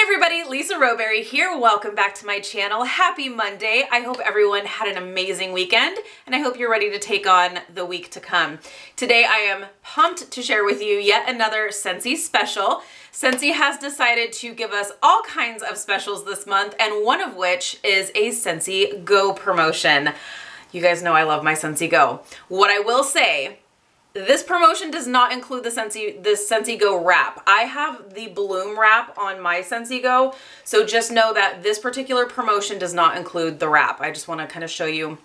Everybody, Lisa Rowberry here. Welcome back to my channel. Happy Monday. I hope everyone had an amazing weekend and I hope you're ready to take on the week to come. Today I am pumped to share with you yet another Scentsy special. Scentsy has decided to give us all kinds of specials this month, and one of which is a Scentsy Go promotion. You guys know I love my Scentsy Go. What I will say, this promotion does not include this Scentsy Go wrap. I have the Bloom wrap on my Scentsy Go, so just know that this particular promotion does not include the wrap. I just want to kind of show you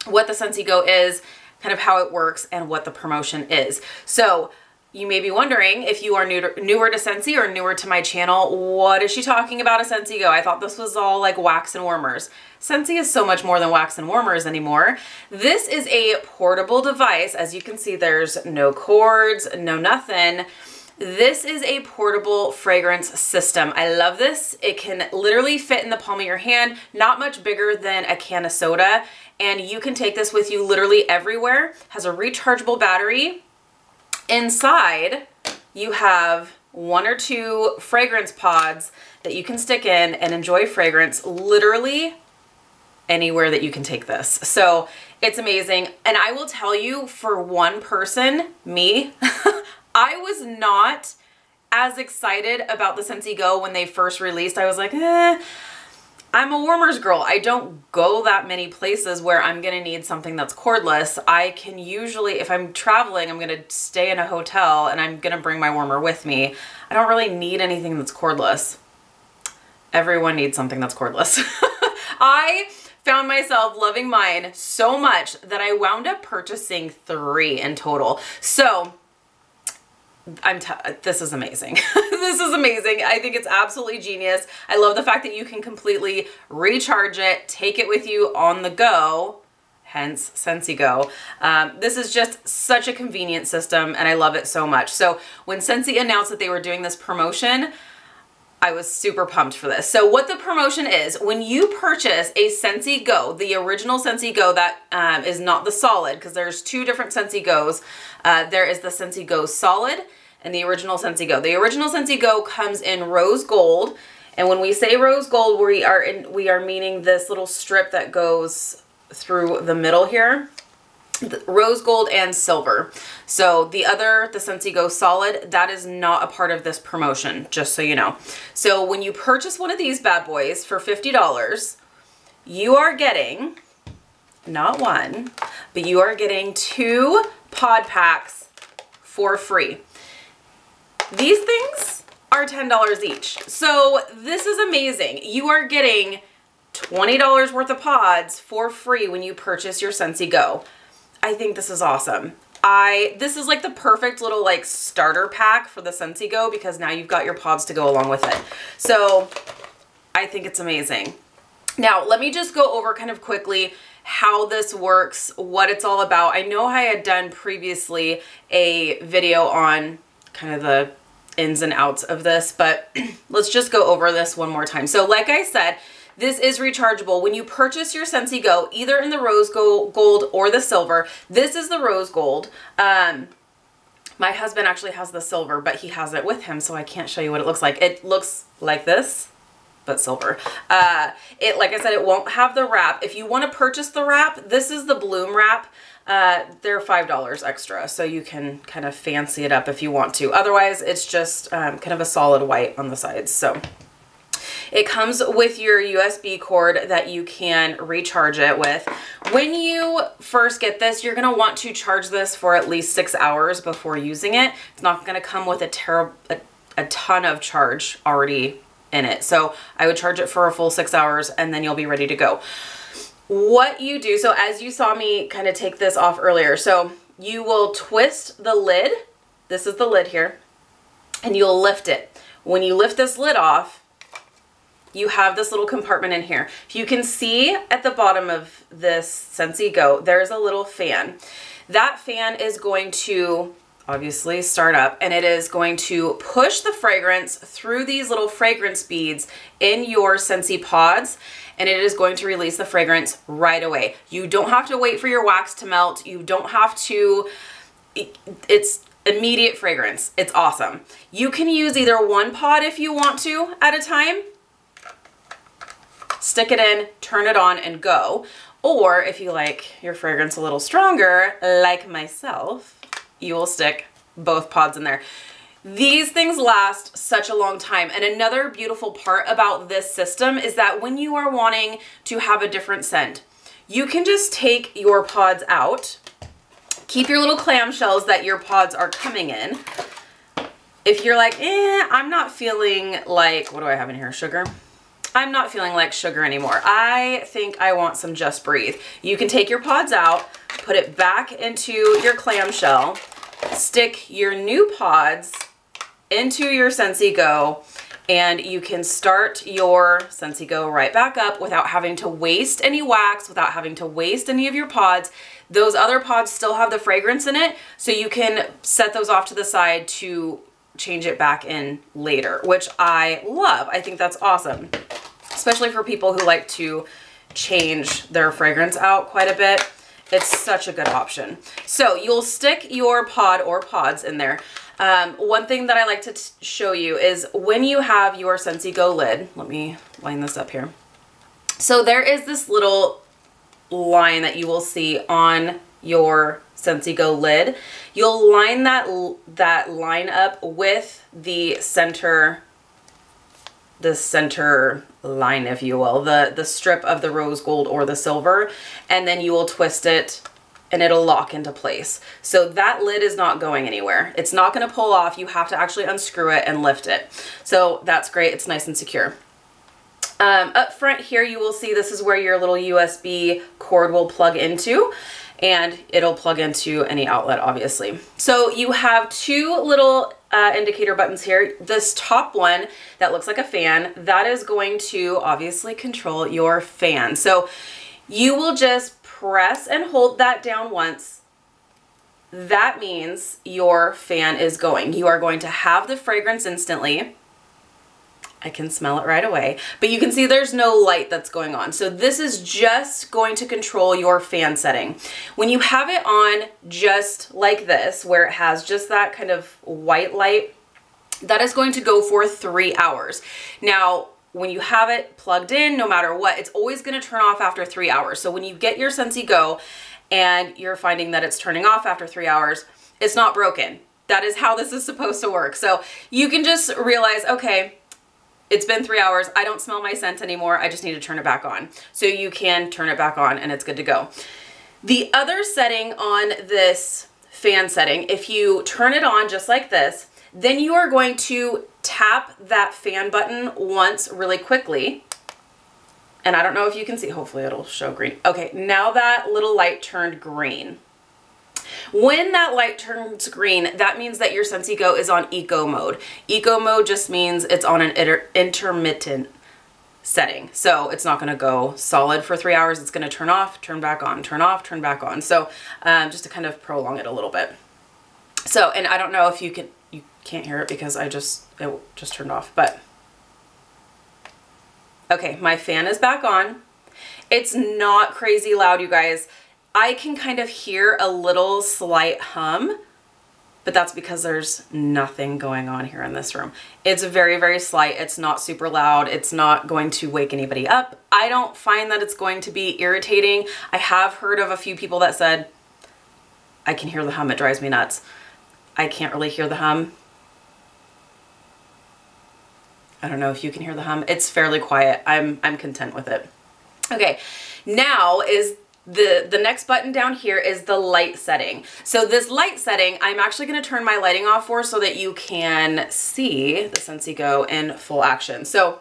what the Scentsy Go is, kind of how it works, and what the promotion is. So you may be wondering, if you are newer to Scentsy or newer to my channel, what is she talking about a Scentsy Go? I thought this was all like wax and warmers. Scentsy is so much more than wax and warmers anymore. This is a portable device. As you can see, there's no cords, no nothing. This is a portable fragrance system. I love this. It can literally fit in the palm of your hand, not much bigger than a can of soda, and you can take this with you literally everywhere. Has a rechargeable battery. Inside, you have 1 or 2 fragrance pods that you can stick in and enjoy fragrance literally anywhere that you can take this. So it's amazing. And I will tell you, for one person, me, I was not as excited about the Scentsy Go when they first released. I was like, I'm a warmers girl. I don't go that many places where I'm gonna need something that's cordless. I can usually, if I'm traveling, I'm gonna stay in a hotel and I'm gonna bring my warmer with me. I don't really need anything that's cordless. Everyone needs something that's cordless. I found myself loving mine so much that I wound up purchasing 3 in total. So this is amazing. This is amazing. I think it's absolutely genius. I love the fact that you can completely recharge it, take it with you on the go, hence Scentsy Go. This is just such a convenient system and I love it so much. So when Scentsy announced that they were doing this promotion, I was super pumped for this. So what the promotion is, when you purchase a Scentsy Go, the original Scentsy Go that is not the solid, because there's 2 different Scentsy Go's. There is the Scentsy Go Solid and the original Scentsy Go. The original Scentsy Go comes in rose gold, and when we say rose gold, we are meaning this little strip that goes through the middle here. Rose gold and silver. So the Scentsy Go Solid, that is not a part of this promotion, just so you know. So when you purchase one of these bad boys for $50, you are getting not 1, but you are getting 2 pod packs for free. These things are $10 each. So this is amazing. You are getting $20 worth of pods for free when you purchase your Scentsy Go. I think this is awesome. This is like the perfect little like starter pack for the Scentsy Go, because now you've got your pods to go along with it. So I think it's amazing. Now let me just go over kind of quickly how this works, what it's all about. I know I had done previously a video on kind of the ins and outs of this, but let's just go over this one more time. So like I said, this is rechargeable. When you purchase your Scentsy Go, either in the rose gold or the silver, this is the rose gold. My husband actually has the silver, but he has it with him, so I can't show you what it looks like. It looks like this, but silver. Like I said, it won't have the wrap. If you want to purchase the wrap, this is the Bloom wrap. They're $5 extra, so you can kind of fancy it up if you want to. Otherwise, it's just kind of a solid white on the sides. So it comes with your USB cord that you can recharge it with. When you first get this, you're going to want to charge this for at least 6 hours before using it. It's not going to come with a ton of charge already in it. So I would charge it for a full 6 hours and then you'll be ready to go. What you do, so as you saw me kind of take this off earlier, so you will twist the lid. This is the lid here, and you'll lift it. When you lift this lid off, you have this little compartment in here. If you can see at the bottom of this Scentsy Go, there's a little fan. That fan is going to obviously start up, and it is going to push the fragrance through these little fragrance beads in your Scentsy pods, and it is going to release the fragrance right away. You don't have to wait for your wax to melt. You don't have to, it's immediate fragrance. It's awesome. You can use either one pod if you want to at a time. Stick it in, turn it on, and go. Or if you like your fragrance a little stronger, like myself, you will stick both pods in there. These things last such a long time. And another beautiful part about this system is that when you are wanting to have a different scent, you can just take your pods out, keep your little clamshells that your pods are coming in. If you're like, I'm not feeling like, what do I have in here? Sugar? I'm not feeling like sugar anymore. I think I want some Just Breathe. You can take your pods out, put it back into your clamshell, stick your new pods into your Scentsy Go, and you can start your Scentsy Go right back up without having to waste any wax, without having to waste any of your pods. Those other pods still have the fragrance in it, so you can set those off to the side to change it back in later, which I love. I think that's awesome, especially for people who like to change their fragrance out quite a bit. It's such a good option. So you'll stick your pod or pods in there. One thing that I like to show you is when you have your Scentsy Go lid, let me line this up here. So there is this little line that you will see on your Scentsy Go lid. You'll line that line up with the center line, if you will, the strip of the rose gold or the silver, and then you will twist it and it'll lock into place. So that lid is not going anywhere. It's not going to pull off. You have to actually unscrew it and lift it. So that's great. It's nice and secure. Up front here, you will see this is where your little USB cord will plug into, and it'll plug into any outlet, obviously. So you have two little indicator buttons here. This top one that looks like a fan, that is going to obviously control your fan. So you will just press and hold that down once. That means your fan is going. You are going to have the fragrance instantly. I can smell it right away, but you can see there's no light that's going on. So this is just going to control your fan setting. When you have it on just like this, where it has just that kind of white light, that is going to go for 3 hours. Now, when you have it plugged in, no matter what, it's always going to turn off after 3 hours. So when you get your Scentsy Go and you're finding that it's turning off after 3 hours, it's not broken. That is how this is supposed to work. So you can just realize, okay, it's been 3 hours. I don't smell my scent anymore. I just need to turn it back on. So you can turn it back on and it's good to go. The other setting on this fan setting, if you turn it on just like this, then you are going to tap that fan button once really quickly. And I don't know if you can see, hopefully it'll show green. Okay, now that little light turned green. When that light turns green, that means that your Scentsy Go is on eco mode. Eco mode just means it's on an intermittent setting. So it's not gonna go solid for 3 hours. It's gonna turn off, turn back on, turn off, turn back on. So just to kind of prolong it a little bit. So, and I don't know if you can't hear it because it just turned off, but okay, my fan is back on. It's not crazy loud, you guys. I can kind of hear a little slight hum, but that's because there's nothing going on here in this room. It's very, very slight. It's not super loud. It's not going to wake anybody up. I don't find that it's going to be irritating. I have heard of a few people that said, I can hear the hum. It drives me nuts. I can't really hear the hum. I don't know if you can hear the hum. It's fairly quiet. I'm content with it. Okay, now is the next button down here is the light setting. So this light setting, I'm actually going to turn my lighting off for so that you can see the Scentsy Go in full action. So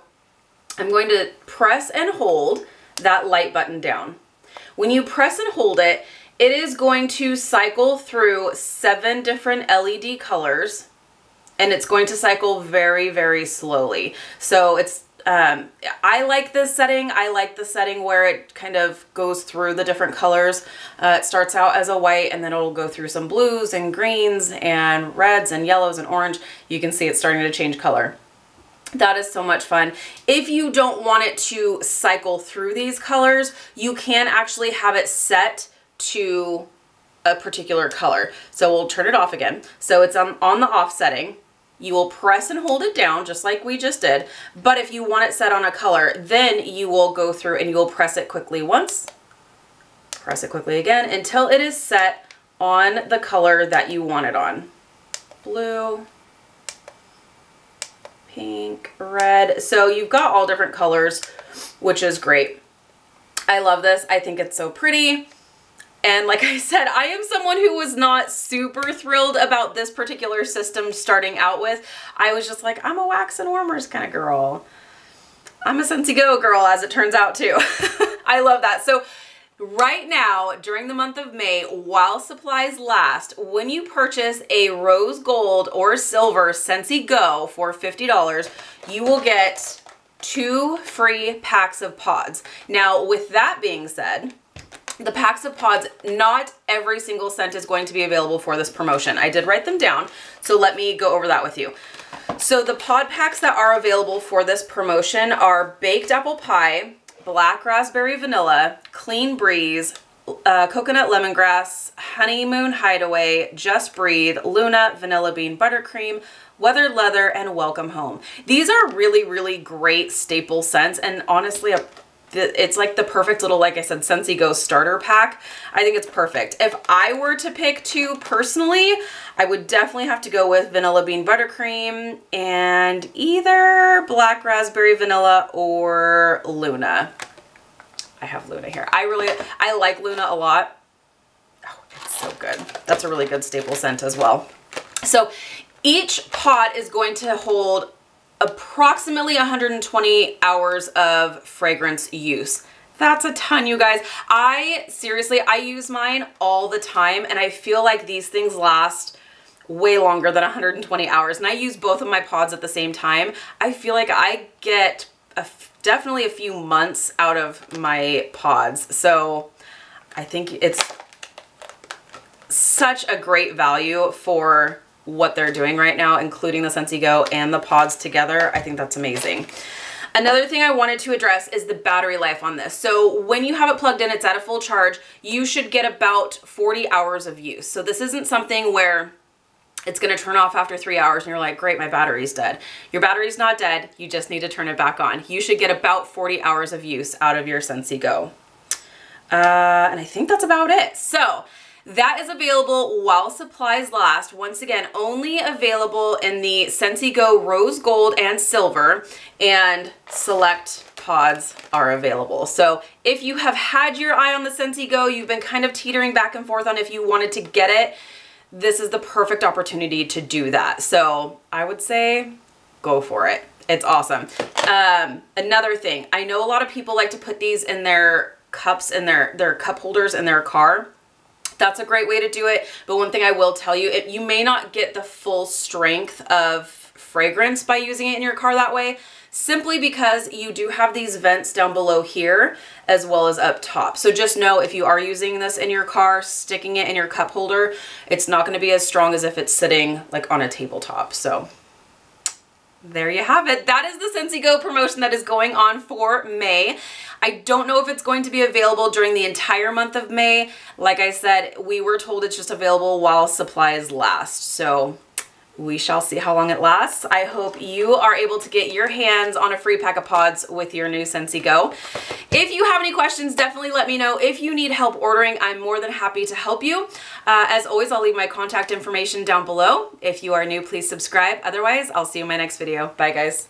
I'm going to press and hold that light button down. When you press and hold it, it is going to cycle through 7 different LED colors, and it's going to cycle very, very slowly. So it's I like this setting. I like the setting where it kind of goes through the different colors. It starts out as a white and then it'll go through some blues and greens and reds and yellows and orange. You can see it's starting to change color. That is so much fun. If you don't want it to cycle through these colors, you can actually have it set to a particular color. So we'll turn it off again. So it's on the off setting. You will press and hold it down just like we just did. But if you want it set on a color, then you will go through and you will press it quickly once, press it quickly again until it is set on the color that you want it on. Blue, pink, red. So you've got all different colors, which is great. I love this. I think it's so pretty. And like I said, I am someone who was not super thrilled about this particular system starting out with. I was just like, I'm a wax and warmers kind of girl. I'm a Scentsy Go girl, as it turns out too. I love that. So right now, during the month of May, while supplies last, when you purchase a rose gold or silver Scentsy Go for $50, you will get 2 free packs of pods. Now, with that being said, the packs of pods, not every single scent is going to be available for this promotion. I did write them down, so let me go over that with you. So the pod packs that are available for this promotion are Baked Apple Pie, Black Raspberry Vanilla, Clean Breeze, Coconut Lemongrass, Honeymoon Hideaway, Just Breathe, Luna, Vanilla Bean Buttercream, Weathered Leather, and Welcome Home. These are really, really great staple scents, and honestly, it's like the perfect little, like I said, Scentsy Go starter pack. I think it's perfect. If I were to pick 2 personally, I would definitely have to go with Vanilla Bean Buttercream and either Black Raspberry Vanilla or Luna. I have Luna here. I like Luna a lot. Oh, it's so good. That's a really good staple scent as well. So each pod is going to hold approximately 120 hours of fragrance use. That's a ton, you guys. Seriously, I use mine all the time, and I feel like these things last way longer than 120 hours. And I use both of my pods at the same time. I feel like I get definitely a few months out of my pods. So I think it's such a great value for what they're doing right now, including the Scentsy Go and the pods together. I think that's amazing. Another thing I wanted to address is the battery life on this. So when you have it plugged in, it's at a full charge, you should get about 40 hours of use. So this isn't something where it's gonna turn off after 3 hours and you're like, great, my battery's dead. Your battery's not dead, you just need to turn it back on. You should get about 40 hours of use out of your Scentsy Go. And I think that's about it. So that is available while supplies last. Once again, only available in the Scentsy Go Rose Gold and Silver, and select pods are available. So if you have had your eye on the Scentsy Go, you've been kind of teetering back and forth on if you wanted to get it, this is the perfect opportunity to do that. So I would say go for it. It's awesome. Another thing, I know a lot of people like to put these in their cups, in their cup holders in their car. That's a great way to do it. But one thing I will tell you, you may not get the full strength of fragrance by using it in your car that way, simply because you do have these vents down below here as well as up top. So just know if you are using this in your car, sticking it in your cup holder, it's not going to be as strong as if it's sitting like on a tabletop. So there you have it. That is the Scentsy Go promotion that is going on for May. I don't know if it's going to be available during the entire month of May. Like I said, we were told it's just available while supplies last. So we shall see how long it lasts. I hope you are able to get your hands on a free pack of pods with your new Scentsy Go. If you have any questions, definitely let me know. If you need help ordering, I'm more than happy to help you. As always, I'll leave my contact information down below. If you are new, please subscribe. Otherwise, I'll see you in my next video. Bye, guys.